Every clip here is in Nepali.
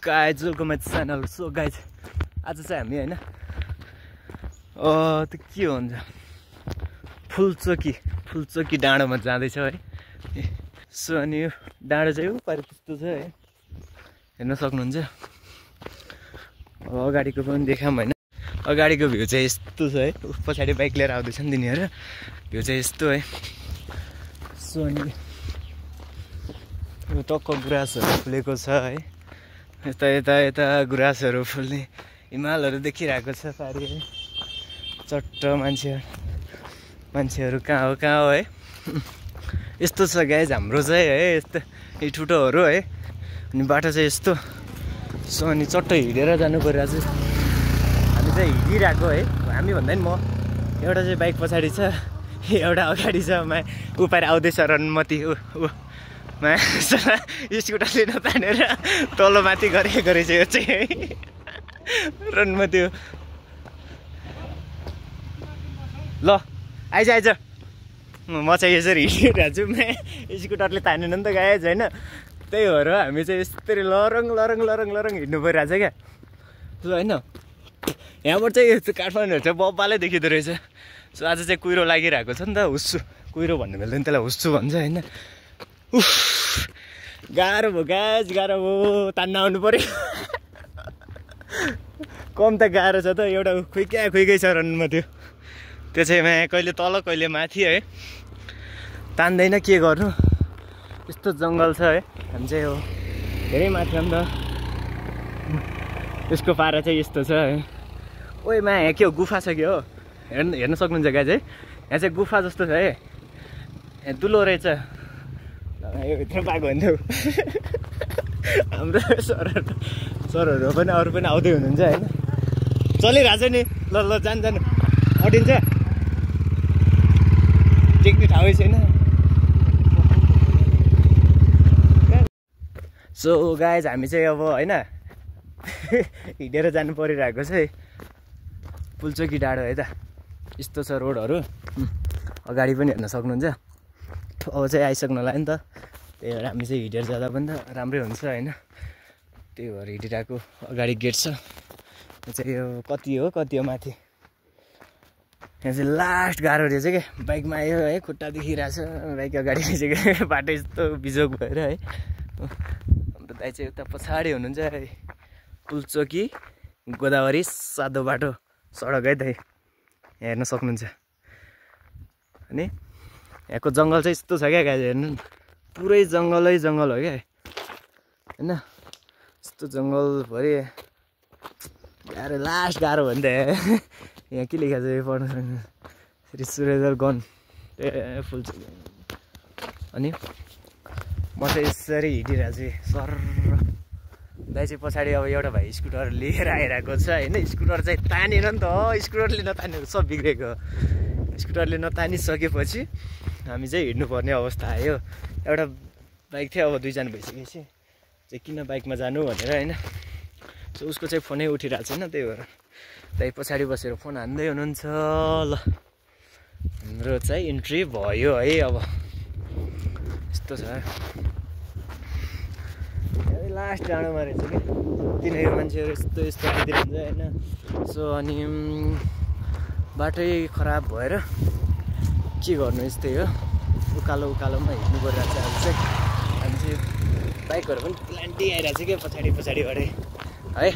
Guys welcome my channel. So guys आज चाहिँ हामी होइन त्यो के भन्छ फुलचोकी डाँडोमा जाँदैछ है। सो अनि यो डाँडो चाहिँ उपारि त्यस्तो छ है, हेर्न सक्नुहुन्छ। अब अगाडिको पनि देखाऊँ होइन, अगाडिको भ्यू चाहिँ यस्तो छ है। पछाडि बाइक लिएर आउँदैछन् तिनीहरू, भ्यू चाहिँ यस्तो है। सो अनि यो टक्क गुराँसहरू फुलेको छ है, यता यता यता गुराँसहरू फुल्ने हिमालहरू देखिरहेको छ पारि है। चट्ट मान्छेहरू कहाँ हो है। यस्तो छ गाइज हाम्रो चाहिँ है, यस्तो यी ठुटोहरू है। अनि बाटो चाहिँ यस्तो। सो अनि चट्ट हिँडेर जानु परिरहेको छ। हामी चाहिँ हिँडिरहेको है, हामी भन्दा नि म। एउटा चाहिँ बाइक पछाडि छ, एउटा अगाडि छ। उपाएर आउँदैछ रनमती स्कुटरले नतानेर तल माथि गरेछ यो चाहिँ है। रनमती ल आइज म चाहिँ यसरी हिँडिरहेको छु। स्कुटरले तानेन नि त गाइज होइन। त्यही भएर हामी चाहिँ यस्तरी लरङ हिँड्नु परिरहेको छ क्या। सो होइन यहाँबाट चाहिँ काठमाडौँहरू चाहिँ बब्बालै देखिँदो रहेछ। सो आज चाहिँ कुहिरो लागिरहेको छ नि त, हुस्सु कुहिरो भन्नु मिल्दैन, त्यसलाई हुस्सु भन्छ होइन। उफ गाह्रो भयो गाइज, गाह्रो भयो, तान्न आउनु पऱ्यो। कम त गाह्रो छ त, एउटा खुइकै छ रनमा त्यो चाहिँ कहिले तल कहिले माथि है, तान्दैन के गर्नु। यस्तो जङ्गल छ है। हामी चाहिँ हो धेरै माथि हो नि त, यसको पारा चाहिँ यस्तो छ है। ओइ यहाँ के हो, गुफा छ कि हो, हेर्न सक्नुहुन्छ गाइज है। यहाँ चाहिँ गुफा जस्तो छ है, यहाँ दुलो रहेछ। यो भित्र पाएको हुन्थ्यो। हाम्रो सरहरू पनि अरू पनि आउँदै हुनुहुन्छ होइन। चलिरहेछ नि, ल जानु अटिन्छ, टेक्ने ठाउँै छैन। सो गाइज हामी चाहिँ अब होइन हिँडेर जानु परिरहेको छ है। फुलचोकी डाँडो है त, यस्तो छ रोडहरू। अगाडि पनि हेर्न सक्नुहुन्छ। अब चाहिँ आइसक्नु लाग्यो नि त, त्यही भएर हामी चाहिँ हिँडेर जाँदा पनि त राम्रै हुन्छ होइन। त्यही भएर हिँडिरहेको। अगाडि गेट छ, यो चाहिँ यो कति हो माथि। यहाँ चाहिँ लास्ट गाह्रो रहेछ क्या, बाइकमा आयो है, खुट्टा देखिरहेछ। बाइक अगाडि रहेछ बाटो यस्तो बिजोग भएर है। हाम्रो दाइ चाहिँ उता पछाडि हुनुहुन्छ है। फुलचोकी गोदावरी सादो बाटो सडक है दाइ, यहाँ हेर्न सक्नुहुन्छ। अनि यहाँको जङ्गल चाहिँ यस्तो छ क्या गाइज, हेर्नु पुरै जङ्गलै जङ्गल हो क्या होइन। यस्तो जङ्गलभरि गाह्रो, लास्ट गाह्रो भयो नि त। यहाँ के लेखेको छ यो पढ्नु सक्नु, श्री सुरेन्द्र गन फुलचोकी। अनि म चाहिँ यसरी हिँडिरहेको छु सर। दाइ चाहिँ पछाडि अब एउटा भाइ स्कुटर लिएर आइरहेको छ होइन। स्कुटर चाहिँ तानेन नि त, स्कुटरले नतानेको सब बिग्रेको। स्कुटरले नतानिसकेपछि हामी चाहिँ हिँड्नुपर्ने अवस्था आयो। एउटा बाइक थियो, अब दुईजना भइसकेपछि चाहिँ किन बाइकमा जानु भनेर होइन। सो उसको चाहिँ फोनै उठिरहेको छैन, त्यही भएर दाइ पछाडि बसेर फोन हान्दै हुनुहुन्छ। ल हाम्रो चाहिँ इन्ट्री भयो है। अब यस्तो छ लास्ट डाँडोमा रहेछ कि, तिनीहरू मान्छेहरू यस्तो आइदिनुहुन्छ होइन। सो अनि बाटै खराब भएर के गर्नु, यस्तै हो। उकालोमा हिँड्नु परिरहेको छ। आज चाहिँ हामी चाहिँ बाइकहरू पनि प्लान्टी आइरहेको छ क्या पछाडिबाटै है।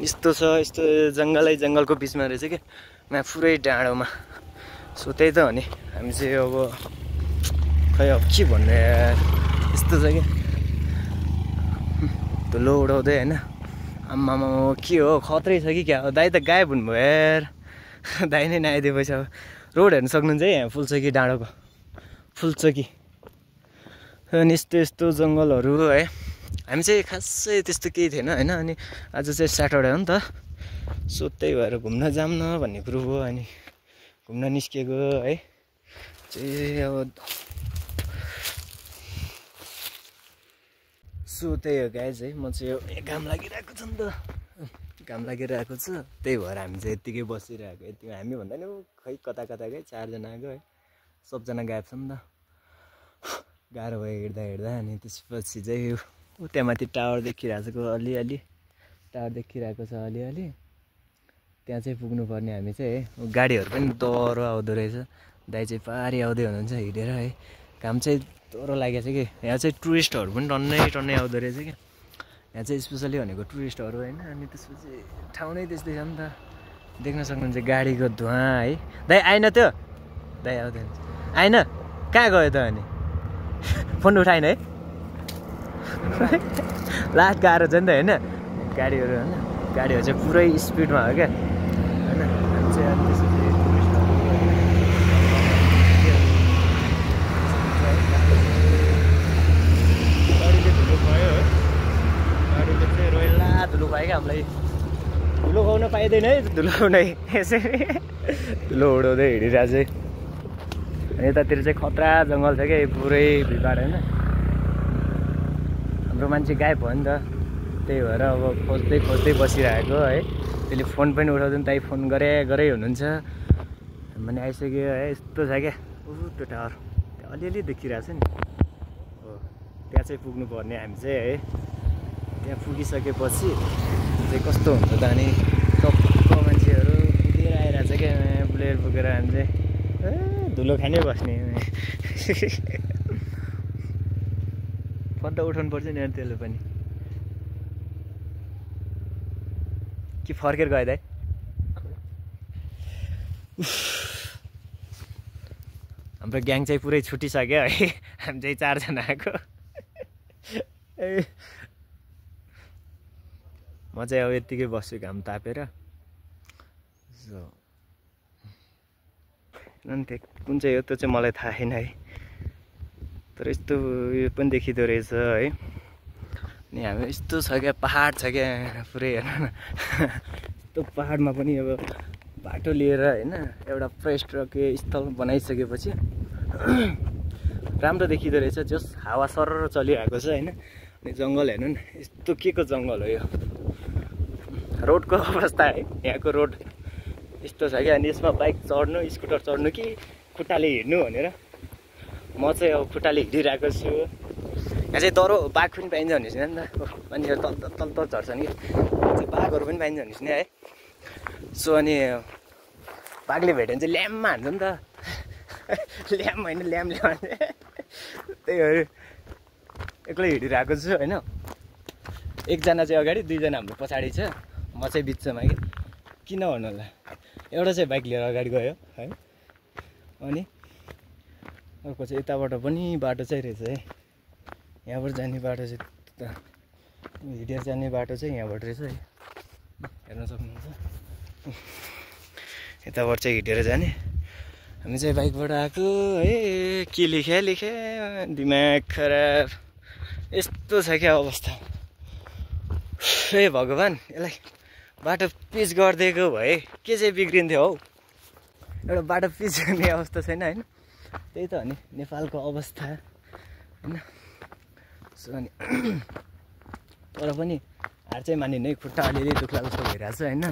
यस्तो छ, यस्तो जङ्गलको बिचमा रहेछ क्या, पुरै डाँडोमा। सो त्यही त हो नि, हामी चाहिँ अब खै अब के भन्नु यार, यस्तो छ क्या धुलो उडाउँदै होइन। आम्मामा के हो, खत्रै छ कि क्या हो। दाइ त गायब हुनुभयो यार, दाइ नै नआइदिएपछि। अब रोड हेर्न सक्नुहुन्छ है यहाँ फुलचोकी डाँडोको, फुलचोकी। अनि यस्तो जङ्गलहरू है। हामी चाहिँ खासै त्यस्तो केही थिएन होइन। अनि आज चाहिँ स्याटरडे हो नि त, सो त्यही भएर घुम्न जाऊँ न भन्ने कुरो हो। अनि घुम्न निस्किएको है चाहिँ अब। सो त्यही हो गाइज है। म चाहिँ यो घाम लागिरहेको छ नि त, घाम लागिरहेको छ, त्यही भएर हामी चाहिँ यत्तिकै बसिरहेको। यति हामी भन्दा नि खै कता गयो, 4 जना आएको है, सबजना गायब छ नि त। गाह्रो भयो हिँड्दा। अनि त्यसपछि चाहिँ त्यहाँ माथि टावर देखिरहेको छ अलिअलि टावर देखिरहेको छ अलिअलि त्यहाँ चाहिँ पुग्नुपर्ने हामी चाहिँ गाडीहरू पनि डह्रो आउँदो रहेछ दाइ चाहिँ पारी आउँदै हुनुहुन्छ हिँडेर है काम चाहिँ डह्रो लागेको छ कि यहाँ चाहिँ टुरिस्टहरू पनि टन्नै आउँदो रहेछ क्या यहाँ चाहिँ स्पेसली भनेको टुरिस्टहरू होइन अनि त्यसपछि ठाउँ नै त्यस्तै छ नि त देख्न सक्नुहुन्छ गाडीको धुवा है दाइ आएन त्यो दाइ आउँदैन आएन कहाँ गयो त अनि फोन उठाएन है लास्ट गाह्रो छ नि त होइन गाडीहरू होइन गाडीहरू चाहिँ पुरै स्पिडमा हो क्या होइन हामी चाहिँ अनि त्यसपछि गाडीले धुलो भयो है गाडीले चाहिँ रोइला धुलो पायो क्या हामीलाई धुलो खुवाउन पाइँदैन है धुलो खुवाउनै यसरी धुलो उडाउँदै हिँडिरहेको चाहिँ यतातिर चाहिँ खतरा जङ्गल छ क्या पुरै भिडभाड होइन हाम्रो मान्छे गायब भयो नि त त्यही भएर अब खोज्दै बसिरहेको है त्यसले फोन पनि उठाउँदैन ताई फोन गरे हुनुहुन्छ भने आइसक्यो है यस्तो छ क्या त्यो टावर त्यहाँ अलिअलि देखिरहेको छ नि हो त्यहाँ चाहिँ पुग्नुपर्ने हामी चाहिँ है त्यहाँ पुगिसकेपछि चाहिँ कस्तो हुन्छ त अनि टक्क मान्छेहरू पुगेर आइरहेको छ क्या बुलेर पुगेर हामी चाहिँ धुलो खानै बस्ने फोटो उठाउनु पर्छ नि त्यसले पनि कि फर्केर गयो दाइ हाम्रो ग्याङ चाहिँ पुरै छुटिसक्यो है हामी चाहिँ 4 जना आएको म चाहिँ अब यत्तिकै बस्छु घाम तापेर कुन चाहिँ हो त्यो चाहिँ मलाई थाहा छैन है तर यस्तो उयो पनि देखिँदो रहेछ है अनि हामी यस्तो छ क्या पहाड छ क्या पुरै हेर्नु न त्यो पहाडमा पनि अब बाटो लिएर होइन एउटा पर्यटकीय स्थल बनाइसकेपछि राम्रो देखिँदो रहेछ जस हावा सरर चलिरहेको छ होइन अनि जङ्गल हेर्नु न यस्तो के को जङ्गल हो यो रोडको अवस्था है यहाँको रोड यस्तो छ क्या अनि यसमा बाइक चढ्नु स्कुटर चढ्नु कि खुट्टाले हिँड्नु भनेर म चाहिँ अब खुट्टाले हिँडिरहेको छु यहाँ चाहिँ डह्रो बाघ पनि पाइन्छ भनेपछि नि त मान्छेहरू तल झर्छन् कि चाहिँ बाघहरू पनि पाइन्छ भनेपछि नि है सो अनि बाघले भेट्यो भने चाहिँ ल्याममा हान्छ नि त ल्याम होइन ल्यामले हान्छ त्यही भएर एक्लै हिँडिरहेको छु होइन एकजना चाहिँ अगाडि 2 जना हाम्रो पछाडि छ म चाहिँ बिचमा कि किन भन्नु होला एउटा चाहिँ बाइक लिएर अगाडि गयो है अनि अर्को चाहिँ यताबाट पनि बाटो चाहिँ रहेछ है यहाँबाट जाने बाटो चाहिँ हिँडेर जाने बाटो चाहिँ यहाँबाट रहेछ है हेर्न सक्नुहुन्छ यताबाट चाहिँ हिँडेर जाने हामी चाहिँ बाइकबाट आएको है के लेखे दिमाग खराब यस्तो छ क्या अवस्था हे भगवान् यसलाई बाटो पिच गरिदिएको भए के चाहिँ बिग्रिन्थ्यो हौ एउटा बाटो पिच गर्ने अवस्था छैन होइन त्यही त हो नि नेपालको अवस्था होइन सो अनि तर पनि हार चाहिँ मानिने खुट्टा अलिअलि दुख्ला जस्तो भइरहेको छ होइन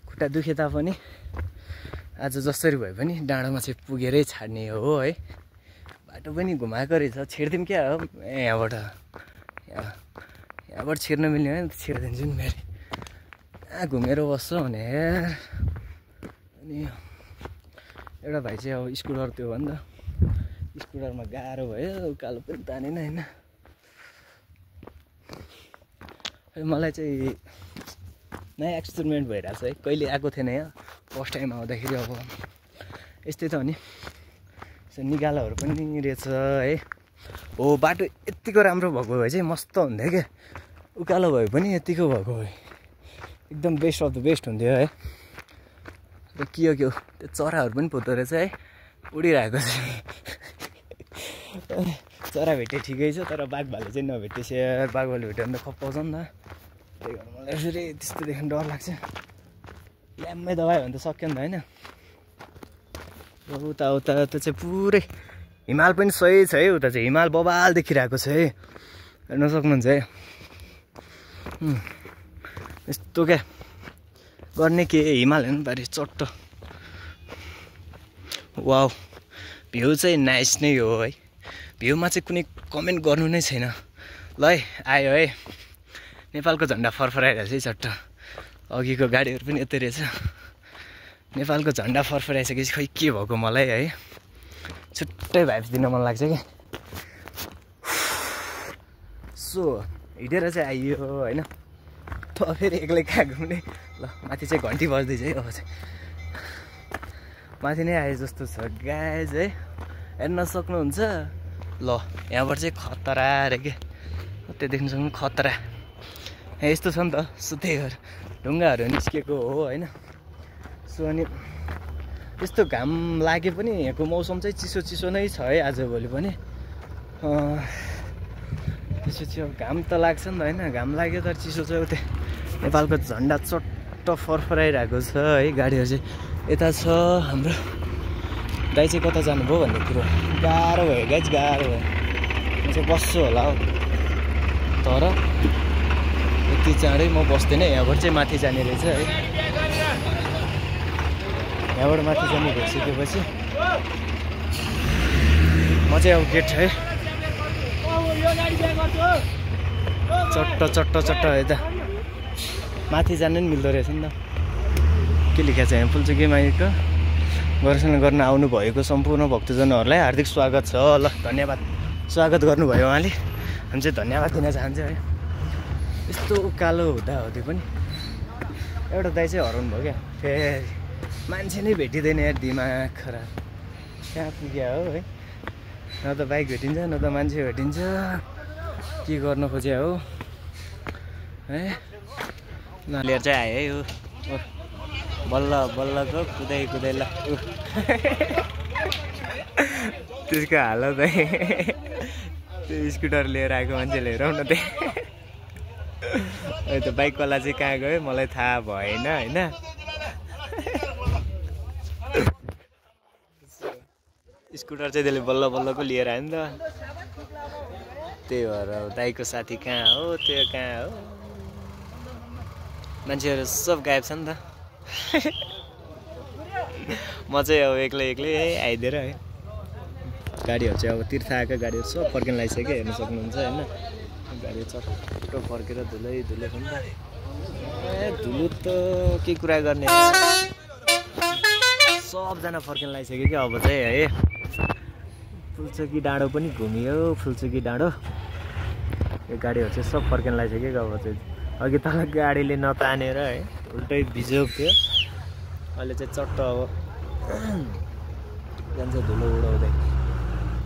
खुट्टा दुखे तापनि आज जसरी भए पनि डाँडोमा चाहिँ पुगेरै छाड्ने हो है बाटो पनि घुमाएको रहेछ छिर्दिउँ क्या हो यहाँबाट छिर्न मिल्ने हो नि छिर्दिन्छु नि फेरि कहाँ घुमेर बस्छु भने अनि एउटा भाइ चाहिँ अब स्कुटर त्यो हो नि त स्कुटरमा गाह्रो भयो उकालो पनि तानेन होइन मलाई चाहिँ नयाँ एक्सपेरिमेन्ट भइरहेको छ है कहिले आएको थिएन यहाँ फर्स्ट टाइम आउँदाखेरि अब यस्तै त हो नि निगालाहरू पनि रहेछ है हो बाटो यत्तिको राम्रो भएको भए चाहिँ मस्त हुन्थ्यो क्या उकालो भए पनि यत्तिको भएको भए एकदम बेस्ट अफ द बेस्ट हुन्थ्यो है र के हो त्यो चराहरू पनि पोतो रहेछ है उडिरहेको छ चरा भेटे ठिकै छ तर बाघ भाले चाहिँ नभेटेपछि बाघ भाले भेट्यो भने त खप्पाउँछ नि त त्यही भएर मलाई फेरि त्यस्तो देख्न डर लाग्छ ल्याम्मै दबायो भने त सक्यो नि त होइन उता त्यो चाहिँ पुरै हिमाल पनि सही छ है उता चाहिँ हिमाल बबाल देखिरहेको छ है हेर्न सक्नुहुन्छ है यस्तो क्या गर्ने के हिमाल हेर्नु पारि चट्ट वाउ भ्यू चाहिँ नाइस नै हो है भ्यूमा चाहिँ कुनै कमेन्ट गर्नु नै छैन ल है आयो है नेपालको झन्डा फरफराइरहेछ है चट्ट अघिको गाडीहरू पनि यतै रहेछ नेपालको झन्डा फरफराइसकेपछि खै के भएको मलाई है छुट्टै भाइब्स दिन मन लाग्छ कि सो हिँडेर चाहिँ आइयो होइन फेरि एक्लै कहाँ घुम्ने ल माथि चाहिँ घन्टी बज्दैछ है अब चाहिँ माथि नै आए जस्तो छ गाइज है हेर्न सक्नुहुन्छ ल यहाँबाट चाहिँ खतरा अरे के त्यो देख्न सक्नु खतरा यस्तो छ नि त सो त्यही भएर ढुङ्गाहरू निस्केको हो होइन सो अनि यस्तो घाम लागे पनि यहाँको मौसम चाहिँ चिसो चिसो नै छ है आजभोलि पनि त्यसपछि अब घाम त लाग्छ नि त होइन घाम लाग्यो तर चिसो छ उतै नेपालको झन्डा चट्ट फरफराइरहेको छ है गाडीहरू चाहिँ यता छ हाम्रो दाइ चाहिँ कता जानुभयो भन्ने कुरो गाह्रो भयो गाइज गाह्रो भयो म चाहिँ बस्छु होला हौ तर यति चाँडै म बस्दिनँ यहाँबाट चाहिँ माथि जाने रहेछ है यहाँबाट माथि जाने भइसकेपछि म चाहिँ अब गेट है चट्ट यता माथि जानु नि मिल्दो रहेछ नि त के लेखेको छ यहाँ फुलचुकी माईको दर्शन गर्न आउनुभएको सम्पूर्ण भक्तजनहरूलाई हार्दिक स्वागत छ ल धन्यवाद स्वागत गर्नुभयो उहाँले हामी चाहिँ धन्यवाद दिन चाहन्छ है यस्तो उकालो हुँदाहुँदै पनि एउटा दाइ चाहिँ हराउनु भयो क्या फेरि मान्छे नै भेटिँदैन यार दिमाग खराब कहाँ पुग्यो हो है न त बाइक भेटिन्छ न त मान्छे भेटिन्छ के गर्न खोज्यो हो है लिएर चाहिँ आयो है हो बल्ल बल्लको कुदाइ ल त्यसको हालत है त्यो स्कुटर लिएर आएको मान्छेले हेरौँ न त्यही त बाइकवाला चाहिँ कहाँ गयो मलाई थाहा भएन होइन स्कुटर चाहिँ त्यसले बल्ल बल्लको लिएर आयो नि त त्यही भएर दाइको साथी कहाँ हो त्यो कहाँ हो मान्छेहरू सब गायब छ नि त म चाहिँ अब एक्लै है आइदिएर है गाडीहरू चाहिँ अब तीर्थ आएका गाडीहरू सब फर्किन लागिसक्यो हेर्न सक्नुहुन्छ होइन गाडी चट्ट फर्केर धुलै छ नि त ए धुलो त के कुरा गर्ने सबजना फर्किन लागिसक्यो क्या अब चाहिँ है फुलचुकी डाँडो पनि घुमियो फुलचुकी डाँडो यो गाडीहरू चाहिँ सब फर्किन लागिसक्यो क्या अब चाहिँ अघि तल गाडीले नतानेर है उल्टै भिजोक थियो अहिले चाहिँ चट्ट अब जान्छ धुलो उडाउँदै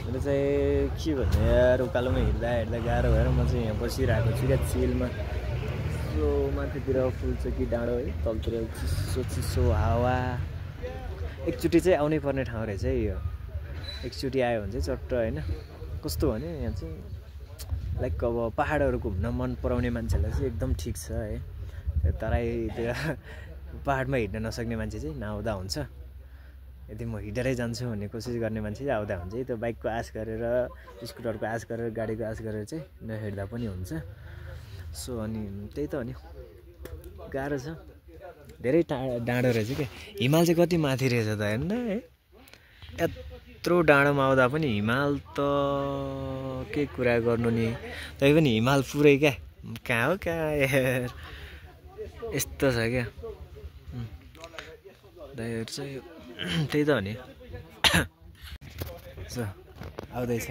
मैले चाहिँ के भन्ने यार उकालोमा हिँड्दा गाह्रो भएर म चाहिँ यहाँ बसिरहेको छु क्या चिलमा सो माथितिर फुलचुकी डाँडो है तलतिर चिसो हावा एकचोटि चाहिँ आउनै पर्ने ठाउँ रहेछ है यो एकचोटि आयो भने चाहिँ चट्ट होइन कस्तो भने यहाँ चाहिँ लाइक अब पहाडहरू घुम्न मन पराउने मान्छेलाई चाहिँ एकदम ठिक छ है तराईतिर पहाडमा हिँड्न नसक्ने मान्छे चाहिँ नआउँदा हुन्छ यदि म हिँडेरै जान्छु भन्ने कोसिस गर्ने मान्छे चाहिँ आउँदा हुन्छ है त्यो बाइकको आश गरेर स्कुटरको आश गरेर गाडीको आश गरेर चाहिँ नहिँड्दा पनि हुन्छ सो अनि त्यही त हो नि गाह्रो छ धेरै डाँडो रहेछ क्या हिमाल चाहिँ कति माथि रहेछ त हेर्नु है यत्रो डाँडोमा आउँदा पनि हिमाल त के कुरा गर्नु नि तै पनि हिमाल पुरै क्या कहाँ हो कहाँ यार यस्तो छ क्या दाइहरू चाहिँ त्यही त हो नि आउँदैछ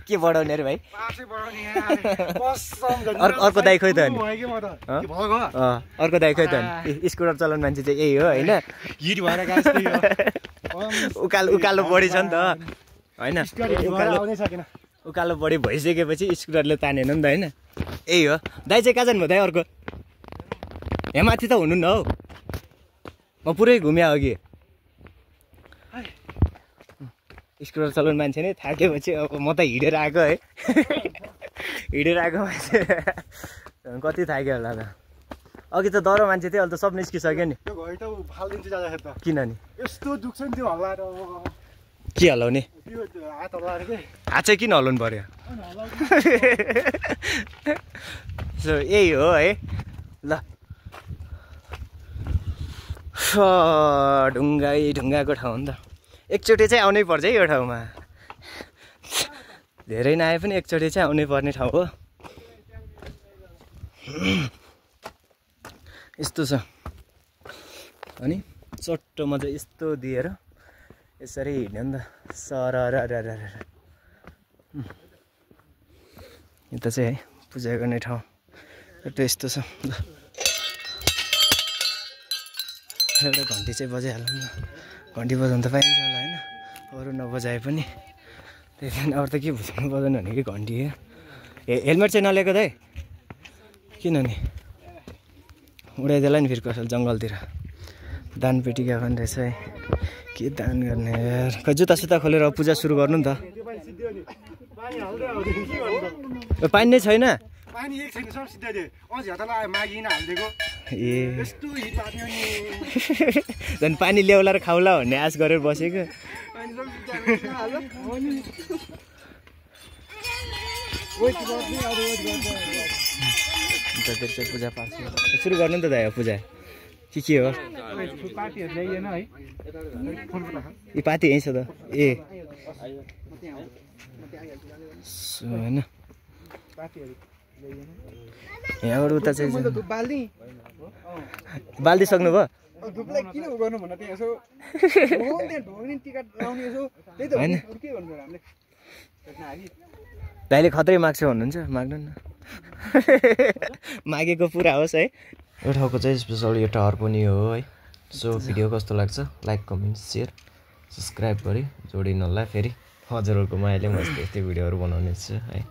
के बढाउने अरे भाइ अर्को दाइ खोइ त अर्को दाइ खोइ त स्कुटर चलाउने मान्छे चाहिँ यही हो होइन उकालो बढी छ नि त होइन उकालो बढी भइसकेपछि स्कुटरले तानेन नि त होइन यही हो दाइ चाहिँ कहाँ जानुभयो दाइ अर्को यहाँ माथि त हुनु न हौ म पुरै घुमेँ अघि स्कुटर चलाउने मान्छे नै थाकेपछि अब म त हिँडेर आएको है हिँडेर आएको मान्छे कति थाक्यो होला त अघि त डरो मान्छे थियो अहिले त सब निस्किसक्यो नि किन नि यस्तो दुख्छ नि त्यो हल्लाएर के हल्लाउने हात चाहिँ किन हल्लाउनु पर्यो सो यही हो है ल ढुङ्गाको ठाउँ हो नि त एकचोटि चाहिँ आउनै पर्छ है यो ठाउँमा धेरै नआए पनि एकचोटि चाहिँ आउनै पर्ने ठाउँ हो। यस्तो छ अनि चट्टोमा चाहिँ यस्तो दिएर यसरी हिँड्यो नि त सरर यता चाहिँ है पूजा गर्ने ठाउँ यस्तो छ। एउटा घन्टी चाहिँ बजाइहालौँ न, घन्टी बजाउनु त पाइन्छ होला होइन, अरू नबजाए पनि त्यही कारण अरू त के बजाउनु भने कि घन्टी हो। हेलमेट चाहिँ नलिएको दाइ किन नि उडाइदिएला नि फेरि कसैले जङ्गलतिर। दान पेटी गएको पनि रहेछ है, के दान गर्ने यार। खै जुत्ता सुत्ता खोलेर पूजा सुरु गर्नु नि त। पानी नै छैन, पानी एक छैन, सब सिधाइदियो। अझ झ्यातालाई मागिन हालिदिएको ए यस्तो हिट पार्यो नि। झन् पानी ल्याउला र खाउला भन्ने आश गरेर बसेको। चाहिँ पूजा पाठ सुरु गर्नु नि त दाइ पूजा के हो। ए पाती यहीँ छ त ए होइन यहाँबाट उता चाहिँ बाल्दी सक्नुभयो होइन। दाइले खत्रै माग्छ भन्नुहुन्छ, माग्नु न मागेको पुरा होस् है। यो ठाउँको चाहिँ स्पेसल यो टावर पनि हो है। सो भिडियो कस्तो लाग्छ लाइक कमेन्ट सेयर सब्सक्राइब गरी जोडिनु होला। फेरि हजुरहरूको मायाले म यस्तै भिडियोहरू बनाउने छु है।